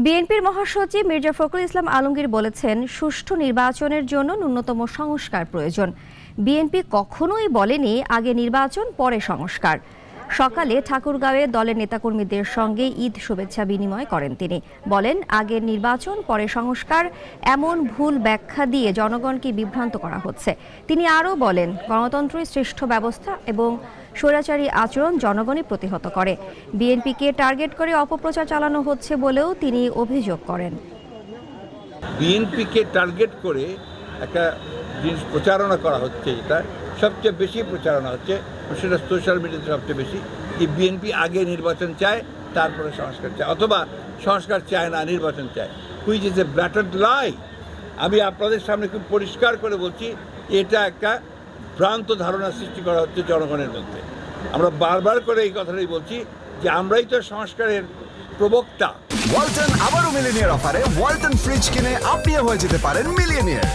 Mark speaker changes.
Speaker 1: বিএনপির মহাসচিব মির্জা ফখরুল ইসলাম আলমগীর বলেছেন, সুষ্ঠু নির্বাচনের জন্য ন্যূনতম সংস্কার প্রয়োজন। বিএনপি কখনোই বলেনি আগে নির্বাচন পরে সংস্কার। সকালে ঠাকুরগাঁওয়ে দলের নেতাকর্মীদের সঙ্গে ঈদ শুভেচ্ছা বিনিময় করেন তিনি। বলেন, আগের নির্বাচন পরে সংস্কার, এমন ভুল ব্যাখ্যা দিয়ে জনগণকে বিভ্রান্ত করা হচ্ছে। তিনি আরও বলেন, গণতন্ত্রই শ্রেষ্ঠ ব্যবস্থা এবং স্বৈরাচারী আচরণ জনগণই প্রতিহত করে। বিএনপিকে টার্গেট করে অপপ্রচার চালানো হচ্ছে বলেও তিনি অভিযোগ করেন।
Speaker 2: বিএনপিকে টার্গেট করে একটা জিনিস প্রচারণা করা হচ্ছে, এটা সবচেয়ে বেশি প্রচারণা হচ্ছে, সেটা সোশ্যাল মিডিয়াতে সবচেয়ে বেশি, যে বিএনপি আগে নির্বাচন চায় তারপরে সংস্কার চায়, অথবা সংস্কার চায় না নির্বাচন চায়, হুইচ ইজ এ ব্ল্যাটার্ড লাই। আমি আপনাদের সামনে খুব পরিষ্কার করে বলছি, এটা একটা ভ্রান্ত ধারণা সৃষ্টি করা হচ্ছে জনগণের মধ্যে। আমরা বারবার করে এই কথাটাই বলছি যে আমরাই তো সংস্কারের প্রবক্তা।
Speaker 3: ওয়ালটন আবারও মিলিনিয়ার অফারে ওয়ালটন ফ্রিজ কিনে আপনিও হয়ে যেতে পারেন মিলিয়নিয়ার।